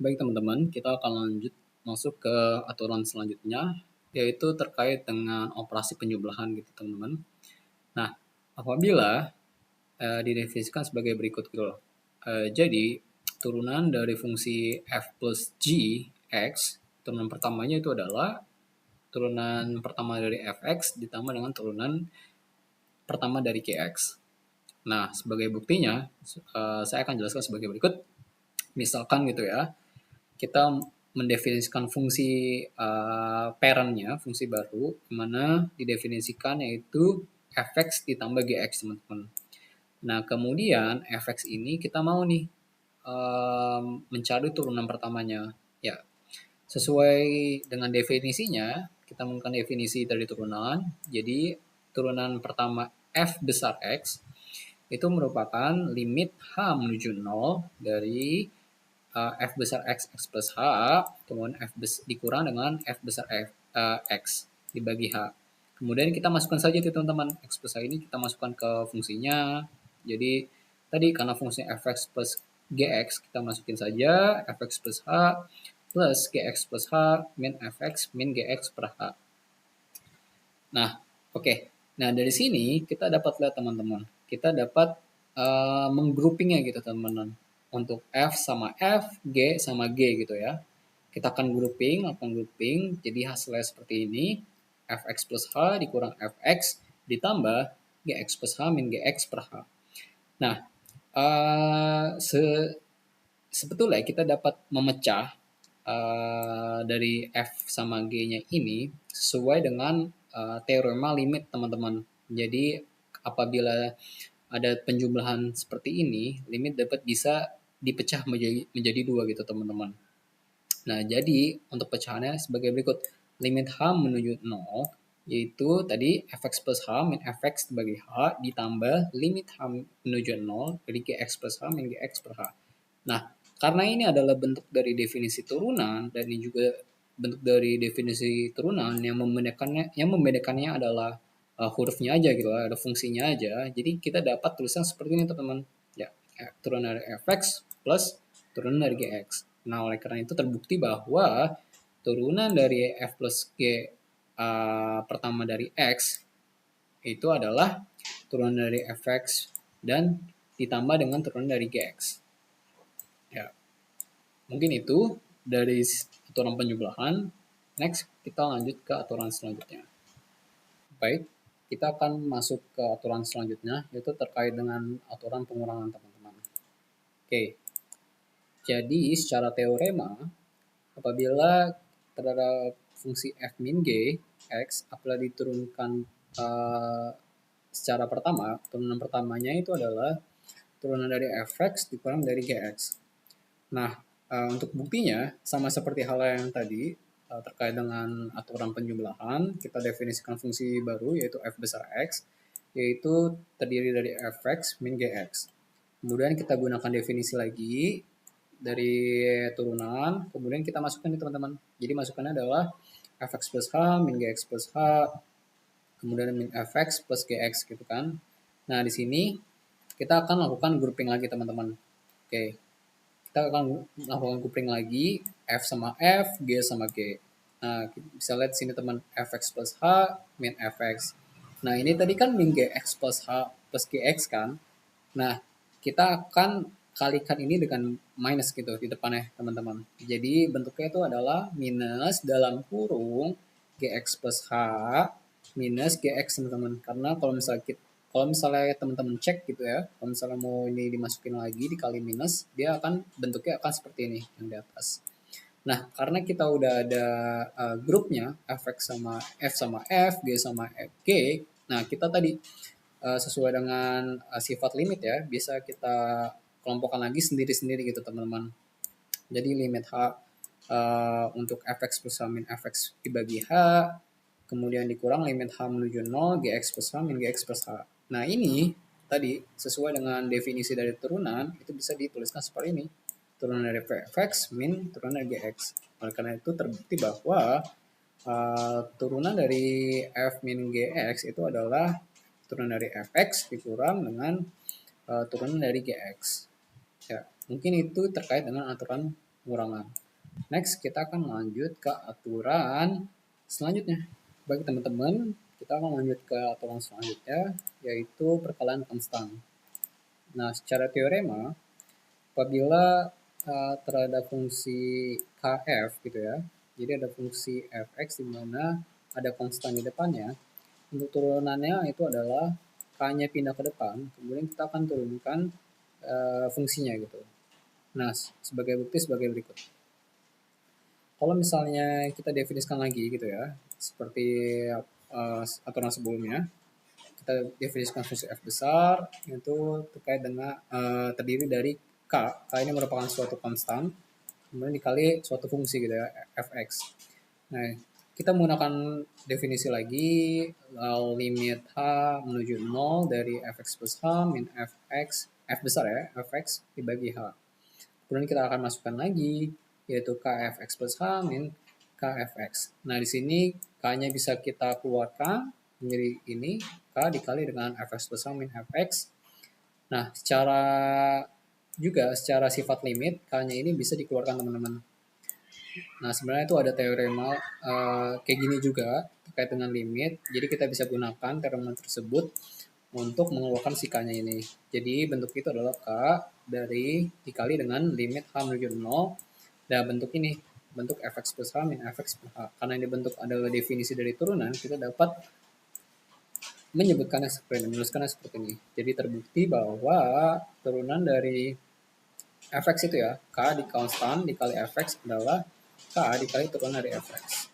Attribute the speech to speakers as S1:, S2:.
S1: Baik teman-teman, kita akan lanjut masuk ke aturan selanjutnya, yaitu terkait dengan operasi penjumlahan gitu teman-teman. Nah, apabila didefinisikan sebagai berikut gitu loh. Jadi, turunan dari fungsi f plus g x, turunan pertamanya itu adalah turunan pertama dari fx ditambah dengan turunan pertama dari gx. Nah, sebagai buktinya, saya akan jelaskan sebagai berikut. Misalkan gitu ya, kita mendefinisikan fungsi parentnya, fungsi baru, mana didefinisikan yaitu fx ditambah gx, teman-teman. Nah, kemudian fx ini kita mau nih mencari turunan pertamanya. Ya, sesuai dengan definisinya, kita menggunakan definisi dari turunan. Jadi, turunan pertama f besar x itu merupakan limit h menuju 0 dari f besar x plus h, kemudian dikurang dengan f besar x dibagi h. Kemudian kita masukkan saja tuh teman-teman, x plus h ini kita masukkan ke fungsinya. Jadi tadi karena fungsinya fx plus gx, kita masukin saja fx plus h plus gx plus h min fx min gx per h. Nah, oke. Nah, dari sini kita dapat lihat teman-teman. Kita dapat menggroupingnya gitu teman-teman. Untuk F sama F, G sama G gitu ya. Kita akan grouping. Jadi hasilnya seperti ini. Fx plus H dikurang Fx ditambah Gx plus H min Gx per H. Nah, sebetulnya kita dapat memecah dari F sama G-nya ini sesuai dengan teorema limit teman-teman. Jadi apabila ada penjumlahan seperti ini, limit dapat bisa dipecah menjadi dua gitu teman-teman. Nah, jadi untuk pecahannya sebagai berikut. Limit H menuju 0, yaitu tadi fx plus H min fx dibagi H ditambah limit H menuju 0 dari gx plus H min gx per H. Nah, karena ini adalah bentuk dari definisi turunan dan ini juga bentuk dari definisi turunan yang membedakannya adalah hurufnya aja gitu lah, ada fungsinya aja. Jadi kita dapat tulisan seperti ini teman-teman. Ya, turunan dari fx plus turunan dari gx. Nah, oleh karena itu terbukti bahwa turunan dari f plus g pertama dari x itu adalah turunan dari fx dan ditambah dengan turunan dari gx. Ya, mungkin itu dari aturan penjumlahan. Next, kita lanjut ke aturan selanjutnya. Baik, kita akan masuk ke aturan selanjutnya, yaitu terkait dengan aturan pengurangan teman-teman. Oke, jadi secara teorema, apabila terhadap fungsi f min g, x, apabila diturunkan secara pertama, turunan pertamanya itu adalah turunan dari fx dikurang dari gx. Nah, untuk buktinya, sama seperti hal yang tadi, terkait dengan aturan penjumlahan, kita definisikan fungsi baru, yaitu f besar x, yaitu terdiri dari fx min gx. Kemudian kita gunakan definisi lagi dari turunan, kemudian kita masukkan nih teman-teman. Jadi masukannya adalah fx plus h min gx plus h, kemudian min fx plus gx gitu kan. Nah, di sini kita akan lakukan grouping lagi teman-teman. Oke, kita akan melakukan grouping lagi F sama F, G sama G. Nah, bisa lihat sini teman, Fx plus H min Fx. Nah, ini tadi kan min Gx plus H plus Gx kan. Nah, kita akan kalikan ini dengan minus gitu di depannya teman-teman. Jadi bentuknya itu adalah minus dalam kurung Gx plus H minus Gx teman-teman. Karena kalau misalnya teman-teman cek gitu ya, kalau misalnya mau ini dimasukin lagi dikali minus, dia akan bentuknya akan seperti ini yang di atas. Nah, karena kita udah ada grupnya fx sama f sama f, g sama f, g. Nah, kita tadi sesuai dengan sifat limit ya, bisa kita kelompokkan lagi sendiri-sendiri gitu teman-teman. Jadi limit h untuk fx plus h min fx dibagi h, kemudian dikurang limit h menuju 0 gx plus h min gx plus h. Nah, ini tadi sesuai dengan definisi dari turunan itu bisa dituliskan seperti ini. Turunan dari fx min turunan dari gx. Oleh karena itu terbukti bahwa turunan dari f min gx itu adalah turunan dari fx dikurang dengan turunan dari gx. Ya, mungkin itu terkait dengan aturan pengurangan. Next, kita akan lanjut ke aturan selanjutnya. Bagi teman-teman, kita akan lanjut ke aturan selanjutnya, yaitu perkalian konstan. Nah, secara teorema, apabila terhadap fungsi kf gitu ya, jadi ada fungsi fx di mana ada konstan di depannya, untuk turunannya itu adalah k-nya pindah ke depan, kemudian kita akan turunkan fungsinya gitu. Nah, sebagai bukti sebagai berikut. Kalau misalnya kita definisikan lagi gitu ya, seperti aturan sebelumnya, kita definisikan fungsi f besar itu terkait dengan terdiri dari k. K ini merupakan suatu konstan, kemudian dikali suatu fungsi gitu ya, fx. Nah, kita menggunakan definisi lagi limit h menuju 0 dari fx plus h min fx, f besar ya, fx dibagi h. Kemudian kita akan masukkan lagi yaitu kfx plus h min kfx. Nah, di sini k-nya bisa kita keluarkan menjadi ini k dikali dengan fx plus h min fx. Nah, secara sifat limit k-nya ini bisa dikeluarkan teman-teman. Nah, sebenarnya itu ada teorema kayak gini juga terkait dengan limit. Jadi kita bisa gunakan teorema tersebut untuk mengeluarkan si k-nya ini. Jadi bentuk itu adalah k dari dikali dengan limit h menuju 0. Dan bentuk ini, bentuk fx plus h min fx per h. Karena ini bentuk adalah definisi dari turunan, kita dapat menyebutkannya seperti ini, menuliskannya seperti ini. Jadi terbukti bahwa turunan dari fx itu ya, k di konstan dikali fx adalah k dikali turunan dari fx.